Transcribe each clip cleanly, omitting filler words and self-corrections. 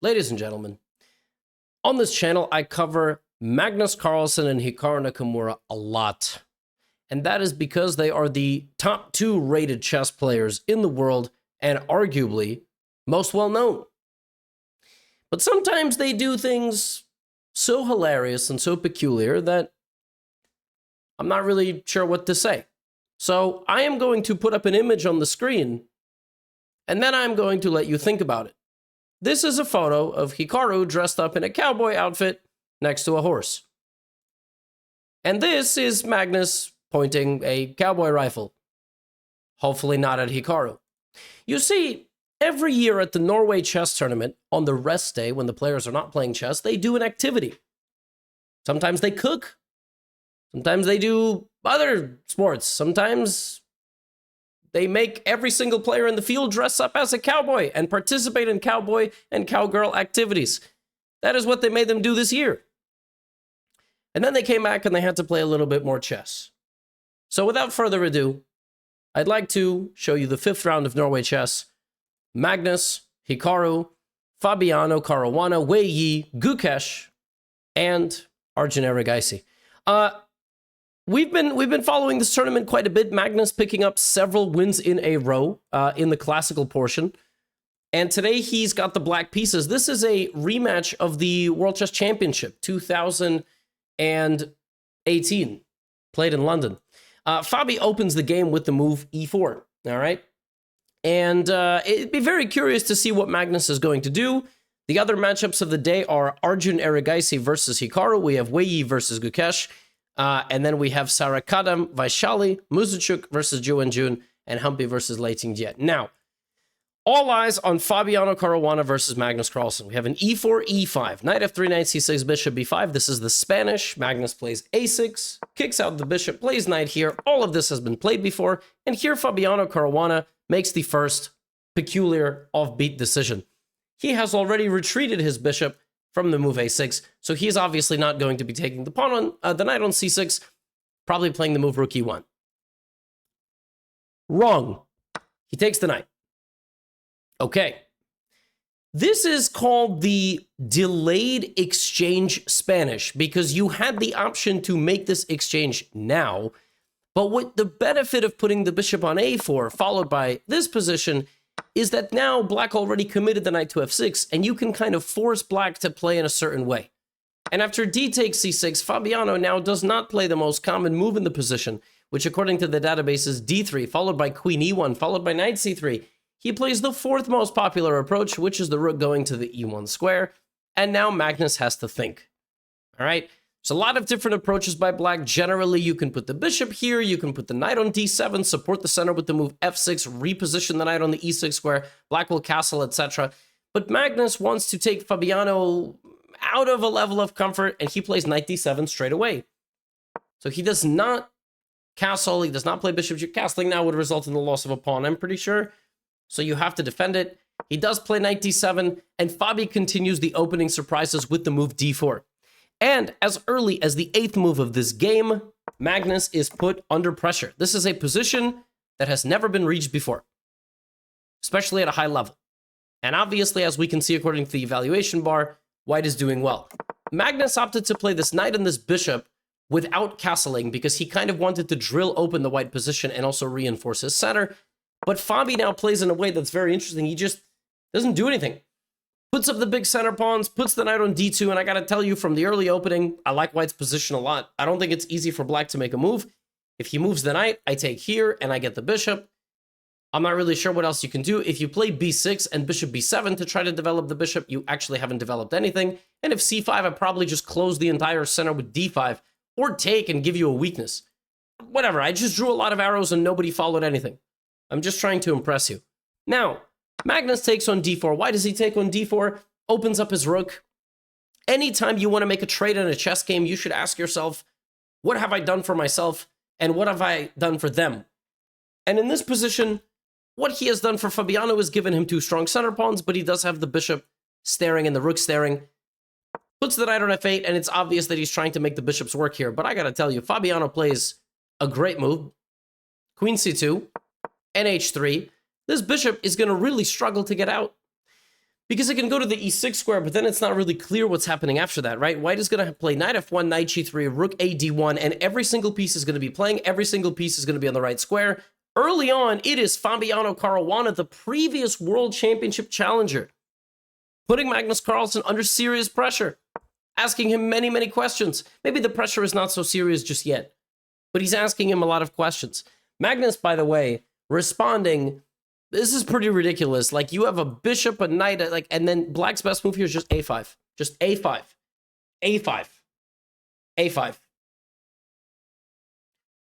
Ladies and gentlemen, on this channel, I cover Magnus Carlsen and Hikaru Nakamura a lot. And that is because they are the top 2 rated chess players in the world and arguably most well known. But sometimes they do things so hilarious and so peculiar that I'm not really sure what to say. So I am going to put up an image on the screen, and then I'm going to let you think about it. This is a photo of Hikaru dressed up in a cowboy outfit next to a horse. And this is Magnus pointing a cowboy rifle. Hopefully not at Hikaru. You see, every year at the Norway chess tournament, on the rest day when the players are not playing chess, they do an activity. Sometimes they cook. Sometimes they do other sports. Sometimes they make every single player in the field dress up as a cowboy and participate in cowboy and cowgirl activities. That is what they made them do this year. And then they came back and they had to play a little bit more chess. So without further ado, I'd like to show you the 5th round of Norway chess. Magnus, Hikaru, Fabiano Caruana, Wei Yi, Gukesh, and Arjun Erigaisi. We've been following this tournament quite a bit. Magnus picking up several wins in a row in the classical portion. And today he's got the black pieces. This is a rematch of the World Chess Championship 2018, played in London. Fabi opens the game with the move e4, all right? And it'd be very curious to see what Magnus is going to do. The other matchups of the day are Arjun Erigaisi versus Hikaru. We have Wei Yi versus Gukesh. And then we have Sarakadam, Vaishali, Muzuchuk versus Ju Jun, and Humpy versus Lei Tingjiet. Now, all eyes on Fabiano Caruana versus Magnus Carlsen. We have an e4, e5, knight f3, knight c6, bishop b5. This is the Spanish. Magnus plays a6, kicks out the bishop, plays knight here. All of this has been played before. And here Fabiano Caruana makes the first peculiar offbeat decision. He has already retreated his bishop from the move a6, so he's obviously not going to be taking the pawn on the knight on c6, probably playing the move rook e1. Wrong. He takes the knight. Okay. This is called the delayed exchange Spanish because you had the option to make this exchange now, but what the benefit of putting the bishop on a4 followed by this position is that now black already committed the knight to f6, and you can kind of force black to play in a certain way. And after d takes c6, Fabiano now does not play the most common move in the position, which according to the database is d3, followed by queen e1, followed by knight c3. He plays the 4th most popular approach, which is the rook going to the e1 square, and now Magnus has to think. All right? There's a lot of different approaches by black. Generally, you can put the bishop here, you can put the knight on d7, support the center with the move f6, reposition the knight on the e6 square, black will castle, etc. But Magnus wants to take Fabiano out of a level of comfort, and he plays knight d7 straight away. So he does not castle, he does not play bishop. Castling now would result in the loss of a pawn, I'm pretty sure. So you have to defend it. He does play knight d7, and Fabi continues the opening surprises with the move d4. And as early as the 8th move of this game, Magnus is put under pressure. This is a position that has never been reached before, especially at a high level. And obviously, as we can see according to the evaluation bar, white is doing well. Magnus opted to play this knight and this bishop without castling because he kind of wanted to drill open the white position and also reinforce his center. But Fabi now plays in a way that's very interesting. He just doesn't do anything. Puts up the big center pawns, puts the knight on d2, and I gotta tell you from the early opening, I like white's position a lot. I don't think it's easy for black to make a move. If he moves the knight, I take here, and I get the bishop. I'm not really sure what else you can do. If you play b6 and bishop b7 to try to develop the bishop, you actually haven't developed anything. And if c5, I probably just close the entire center with d5, or take and give you a weakness. Whatever, I just drew a lot of arrows and nobody followed anything. I'm just trying to impress you. Now, Magnus takes on d4. Why does he take on d4? Opens up his rook. Anytime you want to make a trade in a chess game, you should ask yourself, what have I done for myself and what have I done for them? And in this position, what he has done for Fabiano is given him 2 strong center pawns, but he does have the bishop staring and the rook staring. Puts the knight on f8, and it's obvious that he's trying to make the bishops work here. But I gotta tell you, Fabiano plays a great move. Queen c2, and h3. This bishop is going to really struggle to get out Because it can go to the e6 square, but then it's not really clear what's happening after that, right? White is going to play knight f1, knight g3, rook a d1, and every single piece is going to be playing. Every single piece is going to be on the right square. Early on, it is Fabiano Caruana, the previous world championship challenger, putting Magnus Carlsen under serious pressure, asking him many, many questions. Maybe the pressure is not so serious just yet, but he's asking him a lot of questions. Magnus, by the way, responding, this is pretty ridiculous. Like, you have a bishop, a knight, like, and then black's best move here is just a5. Just a5. a5. a5.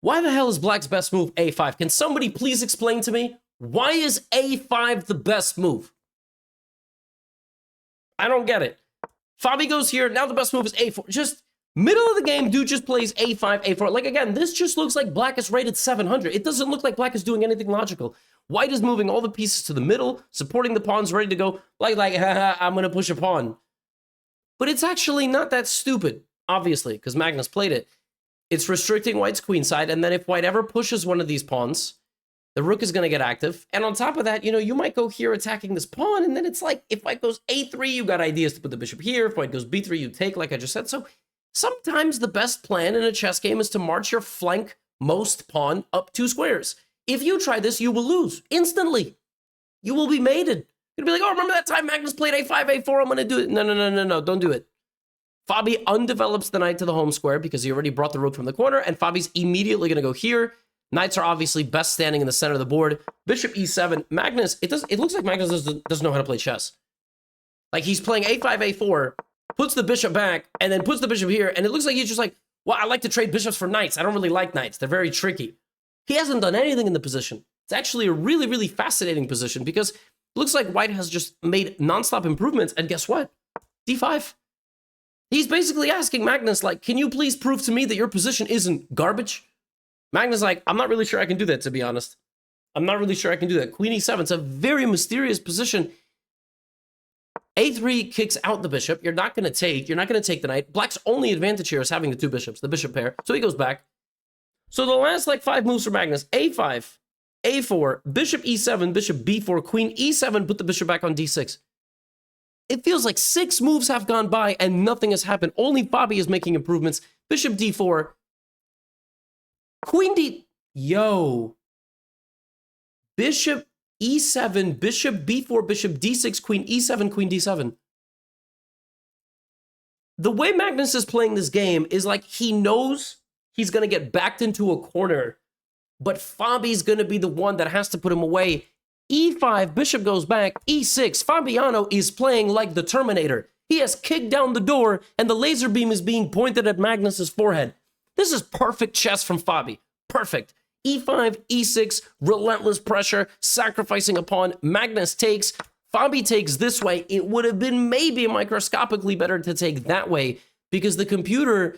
Why the hell is black's best move a5? Can somebody please explain to me? Why is a5 the best move? I don't get it. Fabi goes here. Now the best move is a4. Just middle of the game, dude just plays a5, a4. Like, again, this just looks like black is rated 700. It doesn't look like black is doing anything logical. White is moving all the pieces to the middle, supporting the pawns, ready to go. Like, haha, I'm going to push a pawn. But it's actually not that stupid, obviously, because Magnus played it. It's restricting white's queenside, and then if white ever pushes one of these pawns, the rook is going to get active. And on top of that, you know, you might go here attacking this pawn, and then it's like, if white goes a3, you got ideas to put the bishop here. If white goes b3, you take, like I just said. So sometimes the best plan in a chess game is to march your flank most pawn up 2 squares. If you try this, you will lose instantly. You will be mated. You'll be like, oh, remember that time Magnus played a5, a4? I'm going to do it. No, don't do it. Fabi undevelops the knight to the home square because he already brought the rook from the corner, and Fabi's immediately going to go here. Knights are obviously best standing in the center of the board. Bishop e7. Magnus, it looks like Magnus doesn't know how to play chess. Like, he's playing a5, a4, puts the bishop back, and then puts the bishop here, and it looks like he's just like, well, I like to trade bishops for knights. I don't really like knights. They're very tricky. He hasn't done anything in the position. It's actually a really, really fascinating position because it looks like white has just made nonstop improvements, and guess what? d5. He's basically asking Magnus, like, can you please prove to me that your position isn't garbage? Magnus like, I'm not really sure I can do that, to be honest. I'm not really sure I can do that. Queen e7, it's a very mysterious position. a3 kicks out the bishop. You're not going to take the knight. Black's only advantage here is having the 2 bishops, the bishop pair. So he goes back. So the last, like, 5 moves for Magnus, a5, a4, bishop e7, bishop b4, queen e7, put the bishop back on d6. It feels like 6 moves have gone by and nothing has happened. Only Fabi is making improvements. Bishop d4. Queen d... Yo. Bishop e7, bishop b4, bishop d6, queen e7, queen d7. The way Magnus is playing this game is like he knows he's going to get backed into a corner, but Fabi's going to be the one that has to put him away. e5, bishop goes back, e6. Fabiano is playing like the Terminator. He has kicked down the door, and the laser beam is being pointed at Magnus's forehead. This is perfect chess from Fabi. Perfect. e5, e6, relentless pressure, sacrificing a pawn. Magnus takes. Fabi takes this way. It would have been maybe microscopically better to take that way because the computer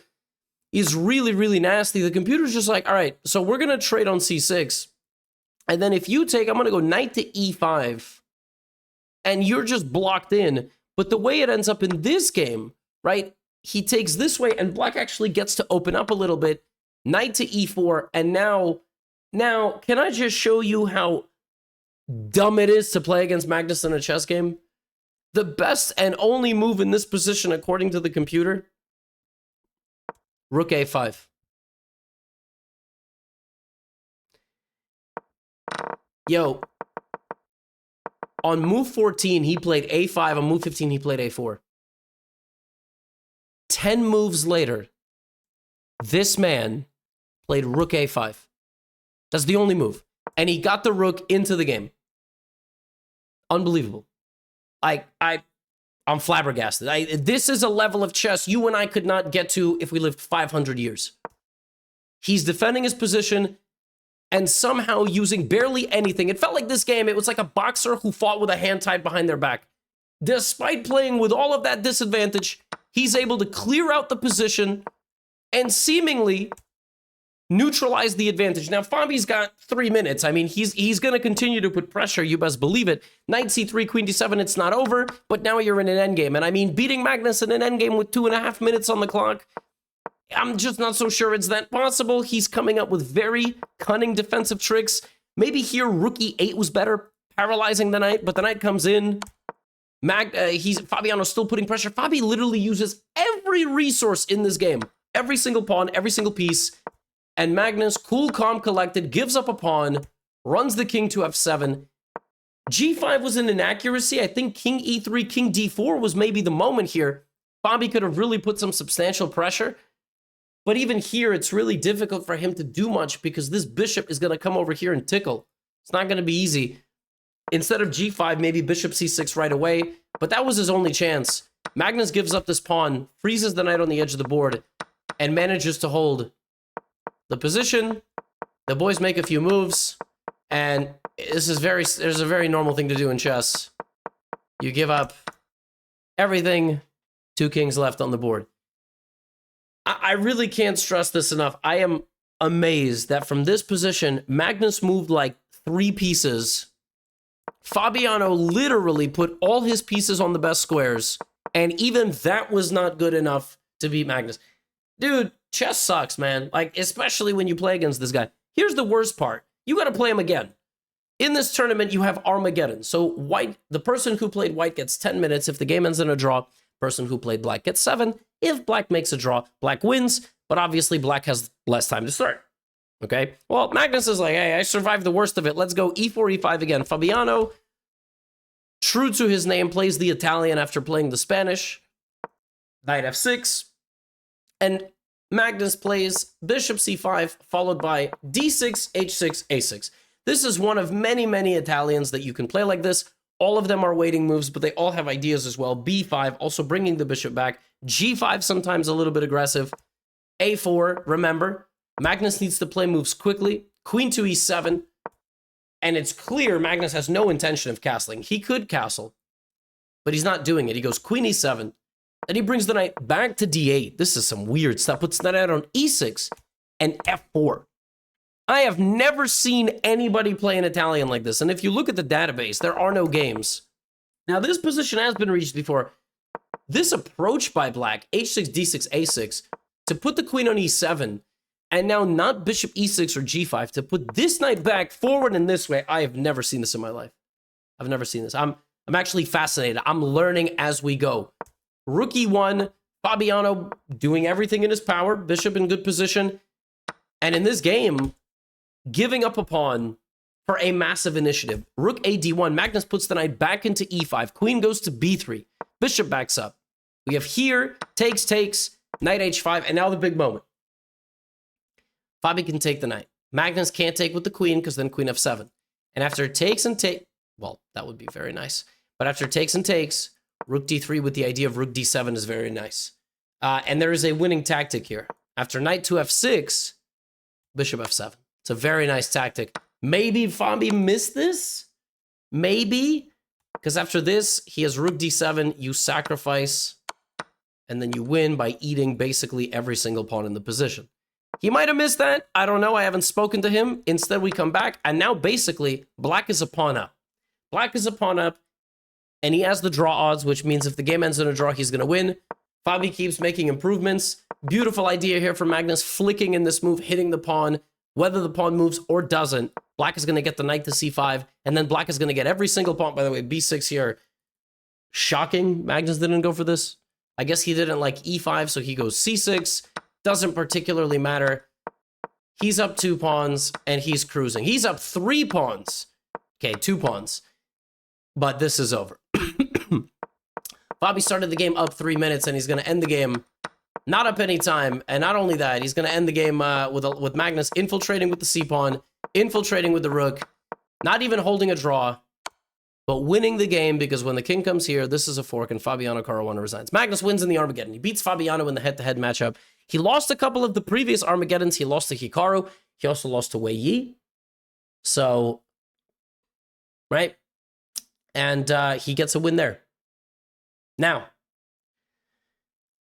is really, really nasty. The computer's just like, all right, so we're going to trade on c6. And then if you take, I'm going to go knight to e5. And you're just blocked in. But the way it ends up in this game, right? He takes this way and black actually gets to open up a little bit. Knight to e4. And now, can I just show you how dumb it is to play against Magnus in a chess game? The best and only move in this position, according to the computer, rook a5. Yo, on move 14, he played a5. On move 15, he played a4. 10 moves later, this man played rook a5. That's the only move. And he got the rook into the game. Unbelievable. I'm flabbergasted. This is a level of chess you and I could not get to if we lived 500 years. He's defending his position and somehow using barely anything. It felt like this game, it was like a boxer who fought with a hand tied behind their back. Despite playing with all of that disadvantage, he's able to clear out the position and seemingly neutralize the advantage. Now, Fabi's got 3 minutes. I mean, he's going to continue to put pressure, you best believe it. Knight c3, queen d7, it's not over, but now you're in an endgame. And I mean, beating Magnus in an endgame with 2.5 minutes on the clock, I'm just not so sure it's that possible. He's coming up with very cunning defensive tricks. Maybe here, rook e8 was better, paralyzing the knight, but the knight comes in. Fabiano's still putting pressure. Fabi literally uses every resource in this game. Every single pawn, every single piece. And Magnus, cool, calm, collected, gives up a pawn, runs the king to f7. G5 was an inaccuracy. I think king e3, king d4 was maybe the moment here. Fabi could have really put some substantial pressure. But even here, it's really difficult for him to do much because this bishop is going to come over here and tickle. It's not going to be easy. Instead of g5, maybe bishop c6 right away. But that was his only chance. Magnus gives up this pawn, freezes the knight on the edge of the board, and manages to hold the position. The boys make a few moves, and there's a very normal thing to do in chess. You give up everything, 2 kings left on the board. I really can't stress this enough. I am amazed that from this position, Magnus moved like 3 pieces. Fabiano literally put all his pieces on the best squares, and even that was not good enough to beat Magnus. Dude, chess sucks, man. Like, especially when you play against this guy. Here's the worst part. You got to play him again. In this tournament, you have Armageddon. So the person who played white gets 10 minutes. If the game ends in a draw, person who played black gets 7. If black makes a draw, black wins. But obviously, black has less time to start. Okay? Well, Magnus is like, hey, I survived the worst of it. Let's go e4, e5 again. Fabiano, true to his name, plays the Italian after playing the Spanish. Knight f6. And Magnus plays bishop c5, followed by d6, h6, a6. This is one of many, many Italians that you can play like this. All of them are waiting moves, but they all have ideas as well. b5, also bringing the bishop back. g5, sometimes a little bit aggressive. a4, remember, Magnus needs to play moves quickly. Queen to e7. And it's clear Magnus has no intention of castling. He could castle, but he's not doing it. He goes queen e7. Then he brings the knight back to d8. This is some weird stuff. Puts the knight on e6 and f4. I have never seen anybody play an Italian like this. And if you look at the database, there are no games. Now, this position has been reached before. This approach by black, h6, d6, a6, to put the queen on e7, and now not bishop e6 or g5, to put this knight back forward in this way, I have never seen this in my life. I've never seen this. I'm actually fascinated. I'm learning as we go. Rook e1, Fabiano doing everything in his power, bishop in good position, and in this game, giving up a pawn for a massive initiative. Rook a d1, Magnus puts the knight back into e5, queen goes to b3, bishop backs up. We have here, takes, knight h5, and now the big moment. Fabi can take the knight. Magnus can't take with the queen, because then queen f7. And after takes and well, that would be very nice. But after takes and takes, rook d3 with the idea of rook d7 is very nice. And there is a winning tactic here. After knight to f6, bishop f7. It's a very nice tactic. Maybe Fabi missed this? Maybe? Because after this, he has rook d7, you sacrifice, and then you win by eating basically every single pawn in the position. He might have missed that. I don't know. I haven't spoken to him. Instead, we come back, and now basically, black is a pawn up. Black is a pawn up, and he has the draw odds, which means if the game ends in a draw, he's going to win. Fabi keeps making improvements. Beautiful idea here from Magnus, flicking in this move, hitting the pawn. Whether the pawn moves or doesn't, black is going to get the knight to c5, and then black is going to get every single pawn. By the way, b6 here. Shocking. Magnus didn't go for this. I guess he didn't like e5, so he goes c6. Doesn't particularly matter. He's up 2 pawns, and he's cruising. He's up 3 pawns. Okay, 2 pawns. But this is over. Fabi started the game up 3 minutes, and he's going to end the game not up any time. And not only that, he's going to end the game with Magnus infiltrating with the c-pawn, infiltrating with the rook, not even holding a draw, but winning the game, because when the king comes here, this is a fork, and Fabiano Caruana resigns. Magnus wins in the Armageddon. He beats Fabiano in the head-to-head matchup. He lost a couple of the previous Armageddons. He lost to Hikaru. He also lost to Wei Yi. So, right? And he gets a win there. Now,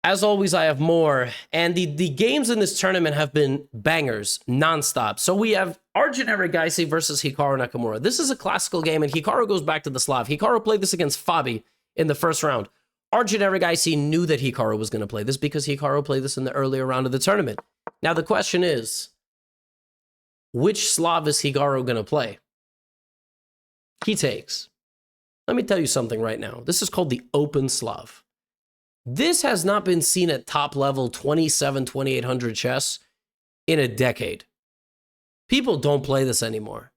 as always, I have more. And the games in this tournament have been bangers, nonstop. So we have Arjun Erigaisi versus Hikaru Nakamura. This is a classical game, and Hikaru goes back to the Slav. Hikaru played this against Fabi in the first round. Arjun Erigaisi knew that Hikaru was going to play this because Hikaru played this in the earlier round of the tournament. Now, the question is, which Slav is Hikaru going to play? He takes. Let me tell you something right now. This is called the open Slav. This has not been seen at top level 27,000-2800 chess in a decade. People don't play this anymore.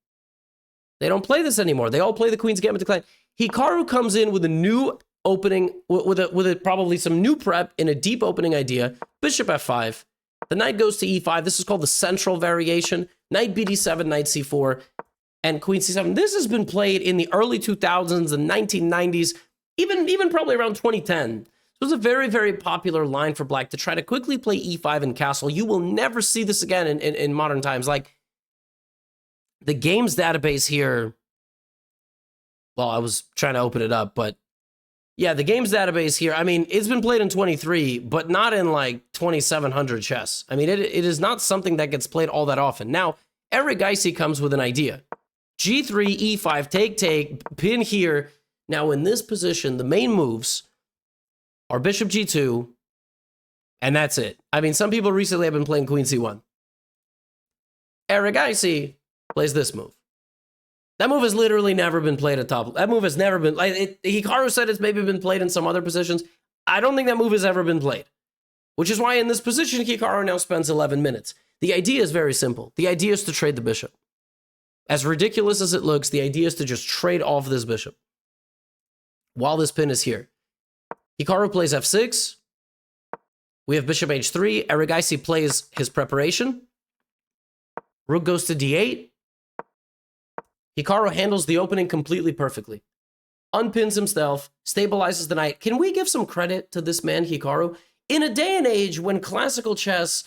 They don't play this anymore. They all play the Queen's Gambit Decline. Hikaru comes in with a new opening, with probably some new prep in a deep opening idea. Bishop f5. The knight goes to e5. This is called the central variation. Knight bd7, knight c4, and queen c7. This has been played in the early 2000s and 1990s, even probably around 2010. It was a very, very popular line for black to try to quickly play e5 and castle. You will never see this again in modern times. Like, the games database here, well, I was trying to open it up, but yeah, the games database here, I mean, it's been played in 23, but not in like 2700 chess. I mean, it is not something that gets played all that often. Now, Eric Geisy comes with an idea. G3, E5, take, pin here. Now, in this position, the main moves are bishop G2, and that's it. I mean, some people recently have been playing queen C1. Eric Geisy plays this move. That move has literally never been played at top. That move has never been, like, Hikaru said it's maybe been played in some other positions. I don't think that move has ever been played, which is why in this position, Hikaru now spends 11 minutes. The idea is very simple. The idea is to trade the bishop. As ridiculous as it looks, the idea is to just trade off this bishop while this pin is here. Hikaru plays f6. We have bishop h3. Eric Geisy plays his preparation. Rook goes to d8. Hikaru handles the opening completely perfectly. Unpins himself, stabilizes the knight. Can we give some credit to this man, Hikaru? In a day and age when classical chess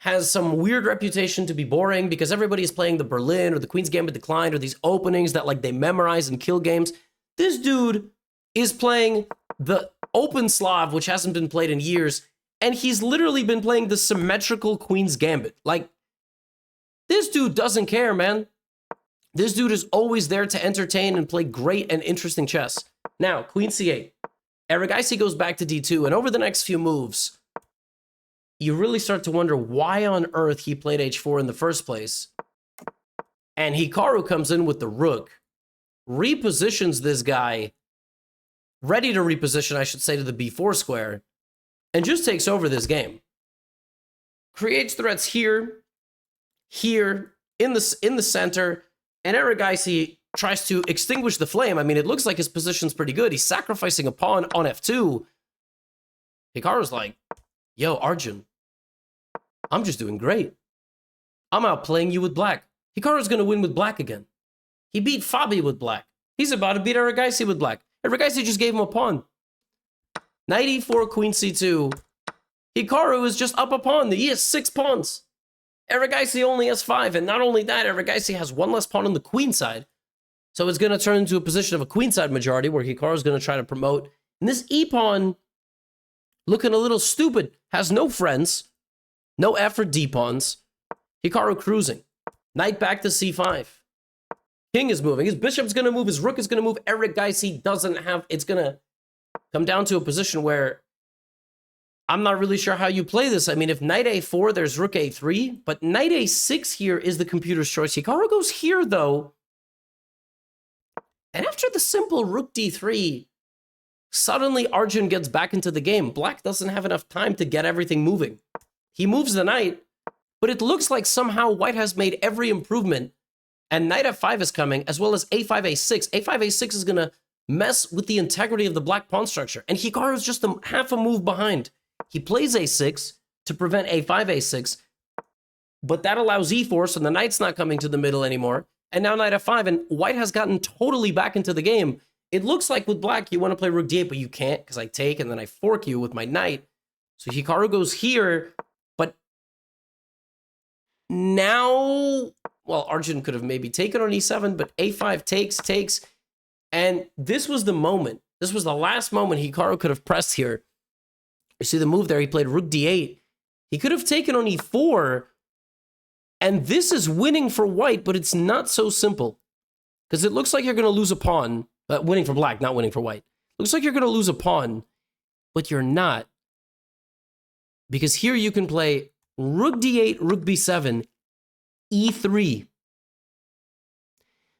has some weird reputation to be boring because everybody is playing the Berlin or the Queen's Gambit Declined or these openings that like they memorize and kill games, this dude is playing the open Slav, which hasn't been played in years, and he's literally been playing the symmetrical Queen's Gambit. Like, this dude doesn't care, man. This dude is always there to entertain and play great and interesting chess. Now, queen c8. Eric Geisy goes back to d2, and over the next few moves, you really start to wonder why on earth he played h4 in the first place. And Hikaru comes in with the rook, repositions this guy, ready to reposition, I should say, to the b4 square, and just takes over this game. Creates threats here, in the center, and Eric Geisy tries to extinguish the flame. I mean, it looks like his position's pretty good. He's sacrificing a pawn on f2. Hikaru's like, yo, Arjun, I'm just doing great. I'm outplaying you with black. Hikaru's going to win with black again. He beat Fabi with black. He's about to beat Eric Geisy with black. Eric Geisy just gave him a pawn. Knight e4, queen c2. Hikaru is just up a pawn. He has 6 pawns. Eric Geisy only has 5, and not only that, Eric Geisy has 1 less pawn on the queen side. So it's going to turn into a position of a queenside majority where Hikaru's going to try to promote. And this e-pawn, looking a little stupid, has no friends, no effort d-pawns. Hikaru cruising. Knight back to c5. King is moving. His bishop's going to move. His rook is going to move. Eric Geisy doesn't have... It's going to come down to a position where I'm not really sure how you play this. I mean, if knight a4, there's rook a3, but knight a6 here is the computer's choice. Hikaru goes here, though. And after the simple rook d3, suddenly Arjun gets back into the game. Black doesn't have enough time to get everything moving. He moves the knight, but it looks like somehow white has made every improvement, and knight f5 is coming, as well as a5, a6. a5, a6 is going to mess with the integrity of the black pawn structure, and Hikaru is just half a move behind. He plays a6 to prevent a5, a6, but that allows e4, so the knight's not coming to the middle anymore. And now knight f5, and white has gotten totally back into the game. It looks like with black, you want to play rook d8, but you can't, because I take, and then I fork you with my knight. So Hikaru goes here, but now, well, Arjun could have maybe taken on e7, but a5 takes, and this was the moment. This was the last moment Hikaru could have pressed here. You see the move there, he played rook d8. He could have taken on e4, and this is winning for white, but it's not so simple. Because it looks like you're going to lose a pawn. Winning for black, not winning for white. Looks like you're going to lose a pawn, but you're not. Because here you can play rook d8, rook b7, e3.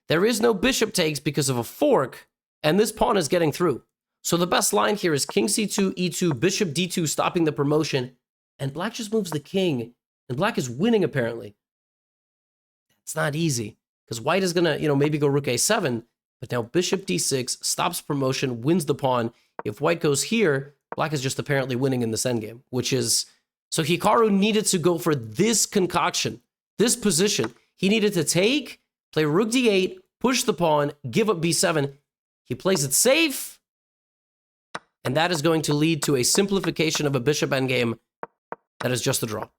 There is no bishop takes because of a fork, And this pawn is getting through. So the best line here is king c2, e2, bishop d2, stopping the promotion. And black just moves the king. And black is winning, apparently. It's not easy. Because white is going to, maybe go rook a7. But now bishop d6 stops promotion, wins the pawn. If white goes here, black is just apparently winning in this endgame, which is... So Hikaru needed to go for this concoction, this position. He needed to take, play rook d8, push the pawn, give up b7. He plays it safe. And that is going to lead to a simplification of a bishop endgame that is just a draw.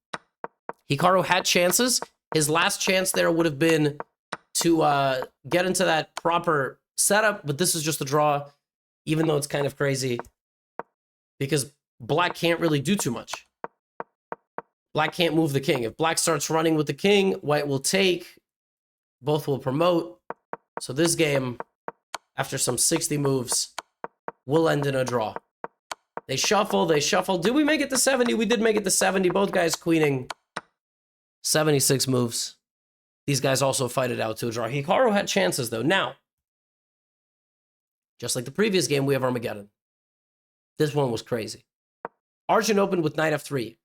Hikaru had chances. His last chance there would have been to get into that proper setup, but this is just a draw, even though it's kind of crazy, because black can't really do too much. Black can't move the king. If black starts running with the king, white will take, both will promote. So this game, after some 60 moves, will end in a draw. They shuffle, they shuffle. Did we make it to 70? We did make it to 70. Both guys queening. 76 moves. These guys also fight it out to a draw. Hikaru had chances, though. Now, just like the previous game, we have Armageddon. This one was crazy. Arjun opened with knight f3,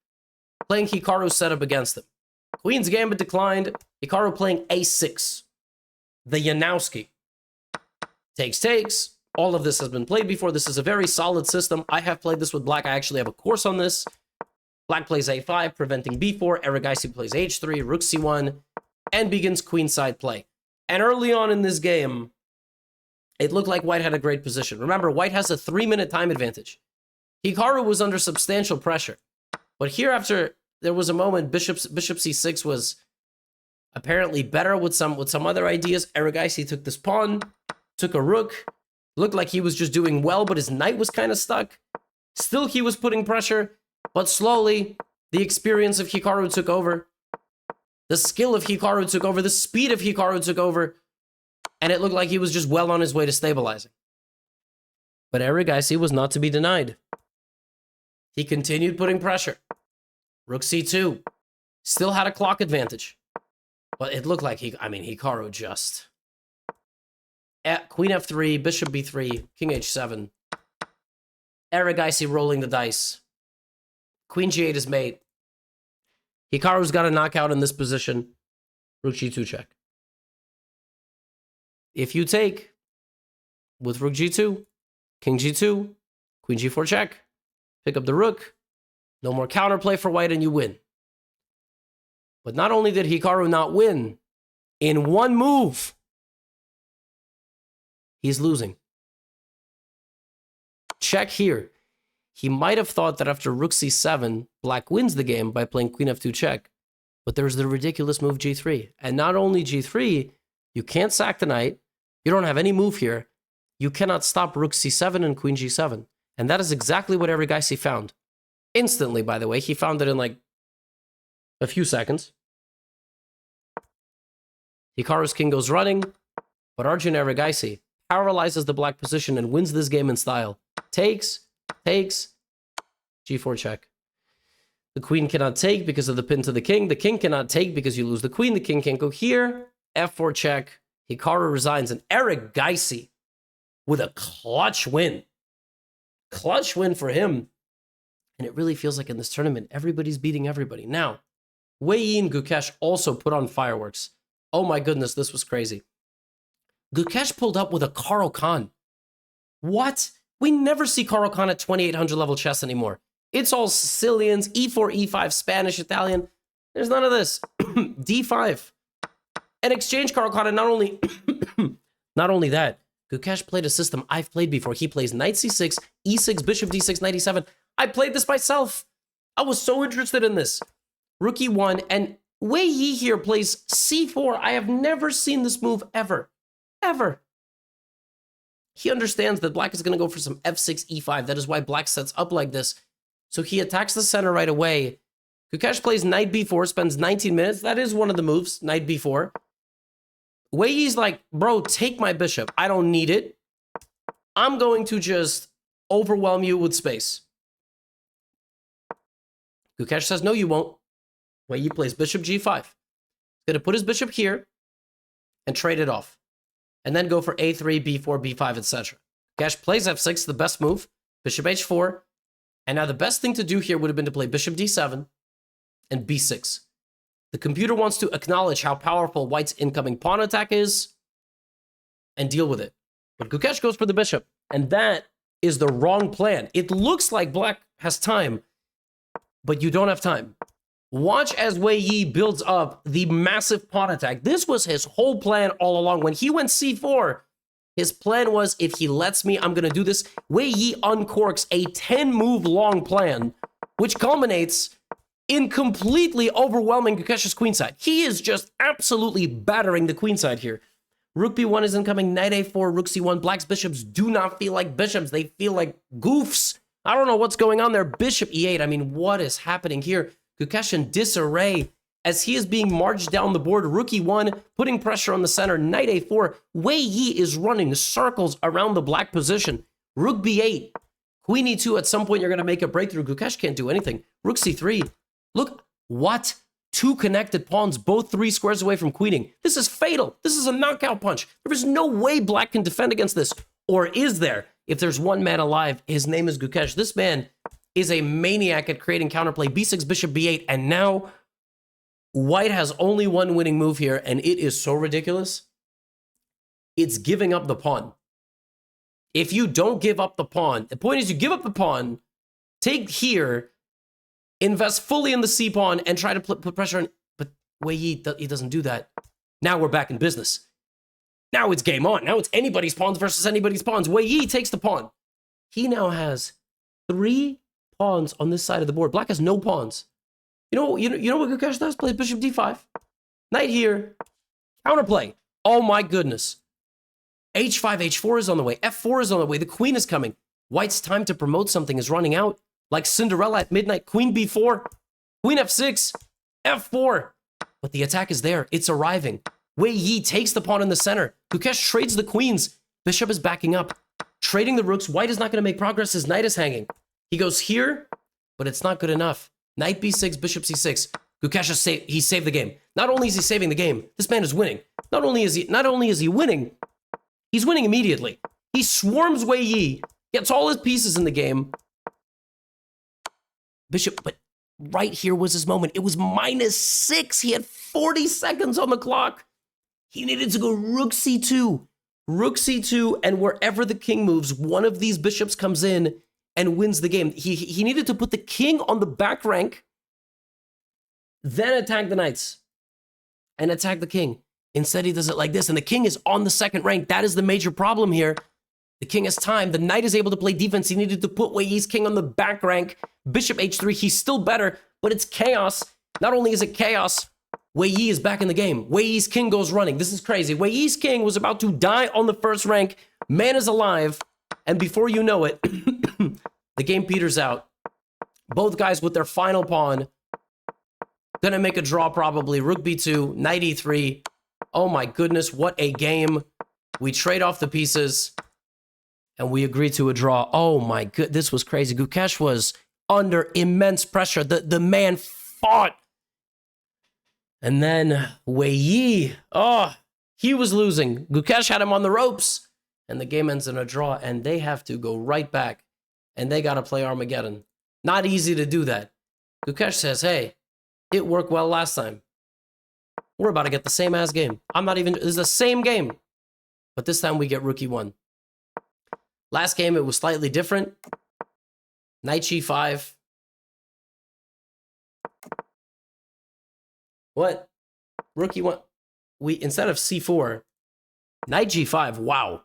playing Hikaru's setup against him. Queen's Gambit declined. Hikaru playing a6. The Yanowski. Takes. All of this has been played before. This is a very solid system. I have played this with black. I actually have a course on this. Black plays a5, preventing b4. Erigaisi plays h3, rook c1, and begins queenside play. And early on in this game, it looked like white had a great position. Remember, white has a 3-minute time advantage. Hikaru was under substantial pressure. But here, after there was a moment, bishop c6 was apparently better with some other ideas. Erigaisi took this pawn, took a rook. Looked like he was just doing well, but his knight was kind of stuck. Still, he was putting pressure, but slowly, the experience of Hikaru took over. The skill of Hikaru took over. The speed of Hikaru took over. And it looked like he was just well on his way to stabilizing. But Erigaisi was not to be denied. He continued putting pressure. Rook c2. Still had a clock advantage. But it looked like Hikaru just... Queen f3, bishop b3, king h7. Erigaisi rolling the dice. Queen g8 is made. Hikaru's got a knockout in this position. Rook g2 check. If you take with rook g2, king g2, queen g4 check, pick up the rook, no more counterplay for white, and you win. But not only did Hikaru not win, in one move, he's losing. Check here. He might have thought that after rook c7, black wins the game by playing queen f2 check. But there's the ridiculous move g3. And not only g3, you can't sack the knight. You don't have any move here. You cannot stop rook c7 and queen g7. And that is exactly what Erigaisi found. Instantly, by the way. He found it in like a few seconds. Hikaru's king goes running. But Arjun Erigaisi paralyzes the black position and wins this game in style. Takes, g4 check. The queen cannot take because of the pin to the king. The king cannot take because you lose the queen. The king can't go here. f4 check. Hikaru resigns. And Erigaisi with a clutch win. Clutch win for him. And it really feels like in this tournament, everybody's beating everybody. Now, Wei Yi and Gukesh also put on fireworks. Oh my goodness, this was crazy. Gukesh pulled up with a Caro Kann. What? We never see Caro Kann at 2800 level chess anymore. It's all Sicilians, e4, e5, Spanish, Italian. There's none of this. d5. And exchange Caro Kann, and not only that, Gukesh played a system I've played before. He plays knight c6, e6, bishop d6, knight e7. I played this myself. I was so interested in this. Rook e1, and Wei Yi here plays c4. I have never seen this move ever. Ever. He understands that black is going to go for some f6, e5. That is why black sets up like this. So he attacks the center right away. Gukesh plays knight b4, spends 19 minutes. That is one of the moves, knight b4. Wei Yi's like, bro, take my bishop. I don't need it. I'm going to just overwhelm you with space. Gukesh says, no, you won't. Wei Yi plays bishop g5. He's going to put his bishop here and trade it off. And then go for a3, b4, b5, etc. Gukesh plays f6, the best move. Bishop h4. And now the best thing to do here would have been to play bishop d7 and b6. The computer wants to acknowledge how powerful white's incoming pawn attack is and deal with it. But Gukesh goes for the bishop, and that is the wrong plan. It looks like black has time, but you don't have time. Watch as Wei Yi builds up the massive pawn attack. This was his whole plan all along. When he went c4, his plan was, if he lets me, I'm going to do this. Wei Yi uncorks a 10-move long plan, which culminates in completely overwhelming Gukesh's queenside. He is just absolutely battering the queenside here. Rook b1 is incoming, knight a4, rook c1. Black's bishops do not feel like bishops. They feel like goofs. I don't know what's going on there. Bishop e8. I mean, what is happening here? Gukesh in disarray as he is being marched down the board. Rook e1, putting pressure on the center. Knight a4. Wei Yi is running circles around the black position. Rook b8. Queen e2. At some point, you're going to make a breakthrough. Gukesh can't do anything. Rook c3. Look, what? Two connected pawns, both 3 squares away from queening. This is fatal. This is a knockout punch. There is no way black can defend against this. Or is there? If there's one man alive, his name is Gukesh. This man is a maniac at creating counterplay. b6, bishop b8, and now white has only one winning move here, and it is so ridiculous. It's giving up the pawn. If you don't give up the pawn, the point is you give up the pawn, take here, invest fully in the c-pawn, and try to put pressure on. But Wei Yi, he doesn't do that. Now we're back in business. Now it's game on. Now it's anybody's pawns versus anybody's pawns. Wei Yi takes the pawn. He now has 3 pawns on this side of the board. Black has no pawns. You know what Gukesh does? Play bishop d5. Knight here. Counterplay. Oh my goodness. h5, h4 is on the way. f4 is on the way. The queen is coming. White's time to promote something is running out. Like Cinderella at midnight. Queen b4. Queen f6. f4. But the attack is there. It's arriving. Wei Yi takes the pawn in the center. Gukesh trades the queens. Bishop is backing up. Trading the rooks. White is not going to make progress. His knight is hanging. He goes here, but it's not good enough. Knight b6, bishop c6. Gukesh has he saved the game. Not only is he saving the game, this man is winning. Not only is he winning, he's winning immediately. He swarms Wei Yi, gets all his pieces in the game. Bishop, but right here was his moment. It was -6. He had 40 seconds on the clock. He needed to go rook c2. Rook c2, and wherever the king moves, one of these bishops comes in and wins the game. He needed to put the king on the back rank, then attack the knights, and attack the king. Instead, he does it like this, and the king is on the second rank. That is the major problem here. The king has time. The knight is able to play defense. He needed to put Wei Yi's king on the back rank. Bishop h3, he's still better, but it's chaos. Not only is it chaos, Wei Yi is back in the game. Wei Yi's king goes running. This is crazy. Wei Yi's king was about to die on the first rank. Man is alive. And before you know it, the game peters out. Both guys with their final pawn. Gonna make a draw probably. Rook b2, knight e3. Oh my goodness, what a game. We trade off the pieces. And we agree to a draw. Oh my god, this was crazy. Gukesh was under immense pressure. The man fought. And then Wei Yi, he was losing. Gukesh had him on the ropes. And the game ends in a draw. And they have to go right back. And they got to play Armageddon. Not easy to do that. Gukesh says, hey, it worked well last time. We're about to get the same ass game. This is the same game. But this time we get rook e1. Last game, it was slightly different. Knight g5. What? Rook e1. Instead of c4, knight g5. Wow.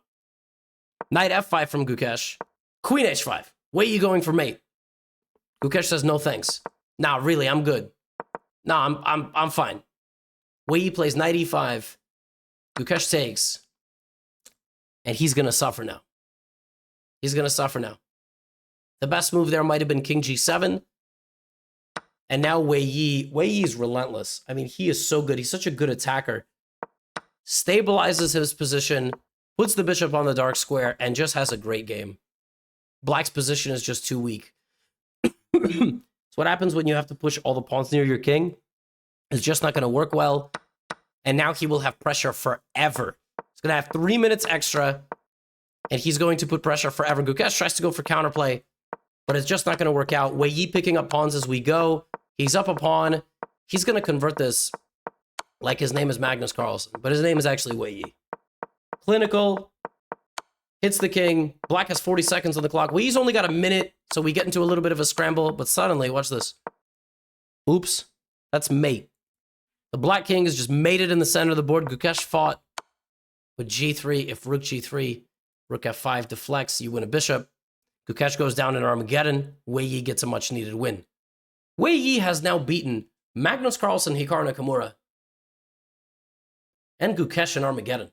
Knight f5 from Gukesh. Queen h5. Wei Yi going for mate. Gukesh says no thanks. Nah, really, I'm good. Nah, I'm fine. Wei Yi plays knight e5. Gukesh takes. And he's gonna suffer now. He's gonna suffer now. The best move there might have been king g7. And now Wei Yi's relentless. I mean, he is so good. He's such a good attacker. Stabilizes his position, puts the bishop on the dark square, and just has a great game. Black's position is just too weak. It's what happens when you have to push all the pawns near your king. It's just not going to work well. And now he will have pressure forever. He's going to have 3 minutes extra. and he's going to put pressure forever. Gukesh tries to go for counterplay, but it's just not going to work out. Wei Yi picking up pawns as we go. He's up a pawn. He's going to convert this like his name is Magnus Carlsen, but his name is actually Wei Yi. Clinical. Hits the king. Black has 40 seconds on the clock. Wei Yi's only got a minute, so we get into a little bit of a scramble, but suddenly, watch this. Oops. That's mate. The black king is just mated in the center of the board. Gukesh fought with g3. If rook g3, rook f5 deflects, you win a bishop. Gukesh goes down in Armageddon. Wei Yi gets a much-needed win. Wei Yi has now beaten Magnus Carlsen, Hikaru Nakamura, and Gukesh in Armageddon.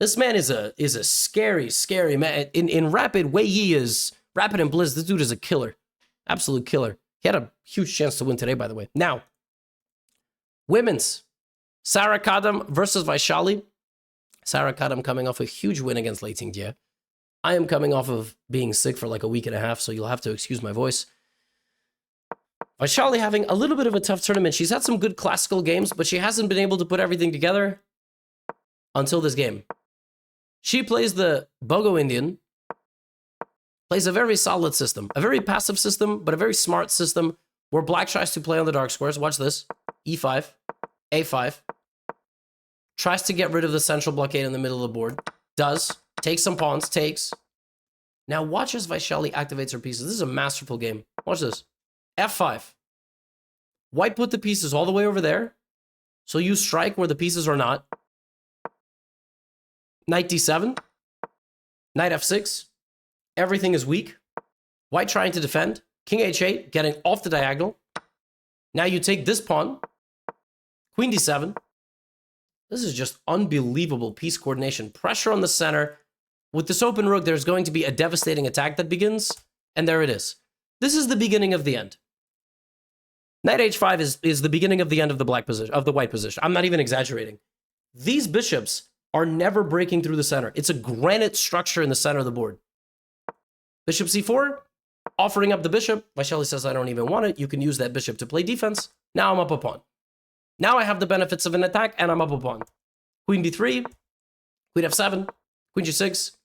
This man is a scary, scary man. In Rapid, Wei Yi is Rapid and Blizz. This dude is a killer. Absolute killer. He had a huge chance to win today, by the way. Now, women's. Sarah Kadam versus Vaishali. Sarah Kadam coming off a huge win against Lei Tingjie. I am coming off of being sick for like a week and a half, so you'll have to excuse my voice. Vaishali having a little bit of a tough tournament. She's had some good classical games, but she hasn't been able to put everything together until this game. She plays the Bogo Indian, plays a very solid system, a very passive system, but a very smart system where black tries to play on the dark squares. Watch this. E5, A5. Tries to get rid of the central blockade in the middle of the board. Does. Takes some pawns. Takes. Now watch as Vaishali activates her pieces. This is a masterful game. Watch this. F5. White put the pieces all the way over there. So you strike where the pieces are not. Knight d7. Knight f6. Everything is weak. White trying to defend. King h8, getting off the diagonal. Now you take this pawn. Queen d7. This is just unbelievable piece coordination. Pressure on the center. With this open rook, there's going to be a devastating attack that begins. And there it is. This is the beginning of the end. Knight h5 is the beginning of the end of the black position, of the white position. I'm not even exaggerating. These bishops are never breaking through the center. It's a granite structure in the center of the board. Bishop c4, offering up the bishop. Vaishali says, I don't even want it. You can use that bishop to play defense. Now I'm up a pawn. Now I have the benefits of an attack, and I'm up a pawn. Queen d3, queen f7, queen g6,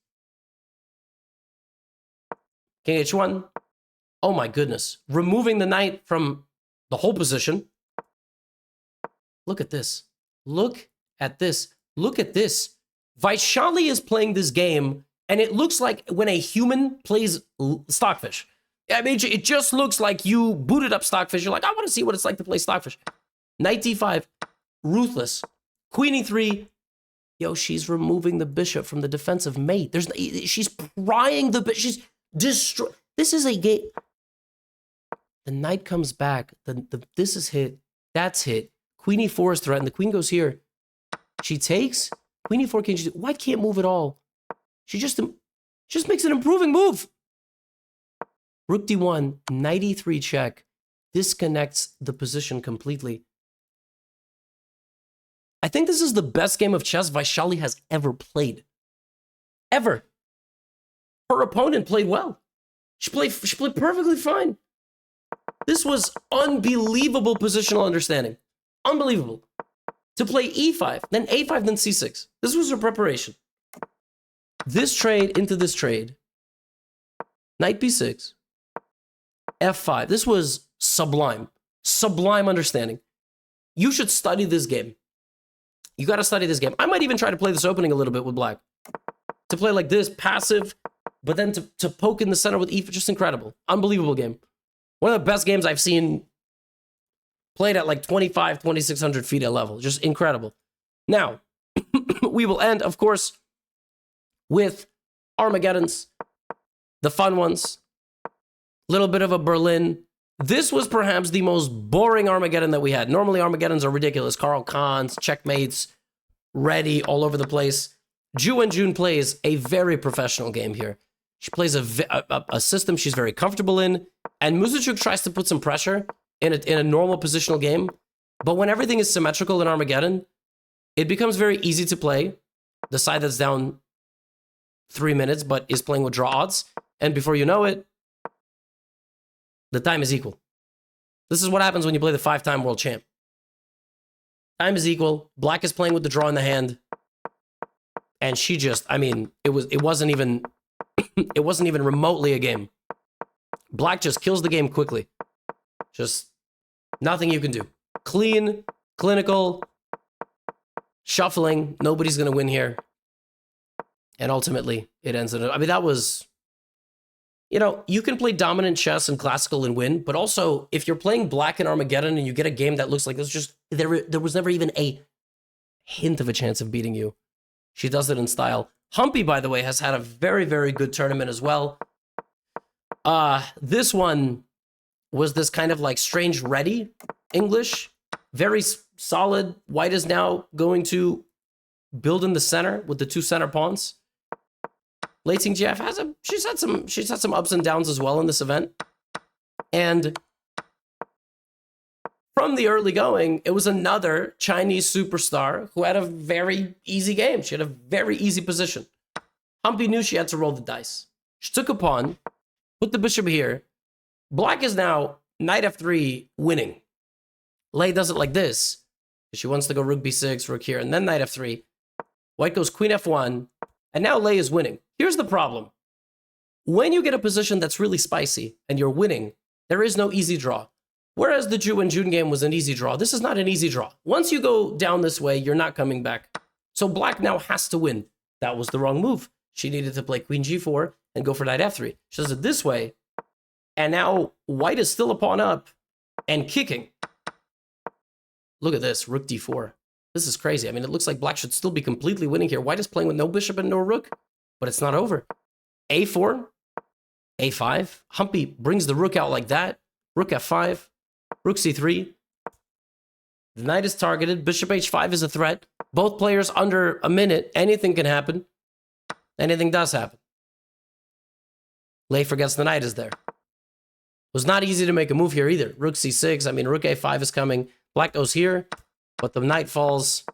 king h1. Oh my goodness. Removing the knight from the whole position. Look at this. Look at this. Look at this. Vaishali is playing this game, and it looks like when a human plays Stockfish. I mean, it just looks like you booted up Stockfish. You're like, I want to see what it's like to play Stockfish. Knight d5, ruthless. Queen e3. Yo, she's removing the bishop from the defensive mate. She's prying the bishop. She's destroy. This is a game. The knight comes back. This is hit. That's hit. Queen e4 is threatened. The queen goes here. She takes. Queen e4, king g2. White can't move at all. She just makes an improving move. Rook d1, knight e3 check. Disconnects the position completely. I think this is the best game of chess Vaishali has ever played. Ever. Her opponent played well. She played perfectly fine. This was unbelievable positional understanding. Unbelievable. To play e5, then a5, then c6. This was her preparation. This trade into this trade. Knight b6. f5. This was sublime. Sublime understanding. You should study this game. You got to study this game. I might even try to play this opening a little bit with black. To play like this, passive, but then to poke in the center with e4. Just incredible. Unbelievable game. One of the best games I've seen played at like 2,600 feet at level. Just incredible. Now, we will end, of course, with Armageddons, the fun ones, little bit of a Berlin. This was perhaps the most boring Armageddon that we had. Normally, Armageddons are ridiculous. Carl Khans, checkmates, ready all over the place. Ju and June plays a very professional game here. She plays a system she's very comfortable in, and Muzichuk tries to put some pressure in a normal positional game. But when everything is symmetrical in Armageddon, it becomes very easy to play. The side that's down 3 minutes, but is playing with draw odds. And before you know it, the time is equal. This is what happens when you play the 5-time world champ. Time is equal. Black is playing with the draw in the hand. And she just, I mean, it wasn't even remotely a game. Black just kills the game quickly. Just nothing you can do. Clean, clinical, shuffling. Nobody's going to win here. And ultimately, it ends in I mean, that was, you know, you can play dominant chess and classical and win, but also if you're playing black in Armageddon and you get a game that looks like this, just there was never even a hint of a chance of beating you. She does it in style. Humpy, by the way, has had a very, very good tournament as well. This one was this kind of like strange ready English. Very solid. White is now going to build in the center with the 2 center pawns. Leiting GF she's had some ups and downs as well in this event. And from the early going, it was another Chinese superstar who had a very easy game. She had a very easy position. Humpy knew she had to roll the dice. She took a pawn, put the bishop here. Black is now knight f3 winning. Lei does it like this. She wants to go rook b6, rook here, and then knight f3. White goes queen f1, and now Lei is winning. Here's the problem. When you get a position that's really spicy and you're winning, there is no easy draw. Whereas the Ju and Jun game was an easy draw, this is not an easy draw. Once you go down this way, you're not coming back. So Black now has to win. That was the wrong move. She needed to play queen g4 and go for knight f3. She does it this way, and now White is still a pawn up and kicking. Look at this, rook d4. This is crazy. I mean, it looks like Black should still be completely winning here. White is playing with no bishop and no rook, but it's not over. a4, a5. Humpy brings the rook out like that. Rook f5, rook c3. The knight is targeted. Bishop h5 is a threat. Both players under a minute. Anything can happen. Anything does happen. Lei forgets the knight is there. It was not easy to make a move here either. Rook c6. I mean, rook a5 is coming. Black goes here, but the knight falls.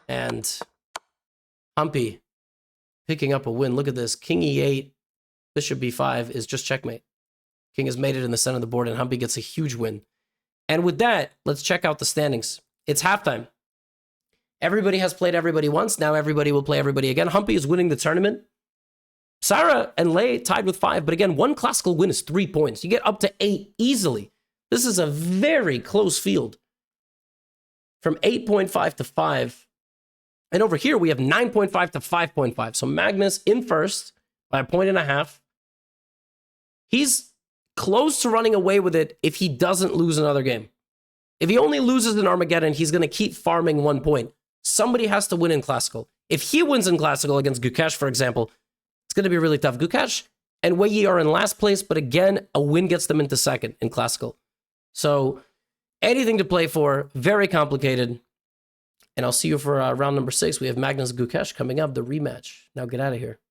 And Humpy picking up a win. Look at this. King e8, bishop b5 is just checkmate. King has made it in the center of the board, and Humpy gets a huge win. And with that, let's check out the standings. It's halftime. Everybody has played everybody once. Now everybody will play everybody again. Humpy is winning the tournament. Sarah and Lei tied with 5, but again, one classical win is 3 points. You get up to 8 easily. This is a very close field. From 8.5 to 5. And over here, we have 9.5 to 5.5. So Magnus in first by 1.5. He's close to running away with it if he doesn't lose another game. If he only loses in Armageddon, he's going to keep farming 1 point. Somebody has to win in Classical. If he wins in Classical against Gukesh, for example, it's going to be really tough. Gukesh and Wei Yi are in last place, but again, a win gets them into second in Classical. So anything to play for, very complicated. And I'll see you for round number 6. We have Magnus Gukesh coming up, the rematch. Now get out of here.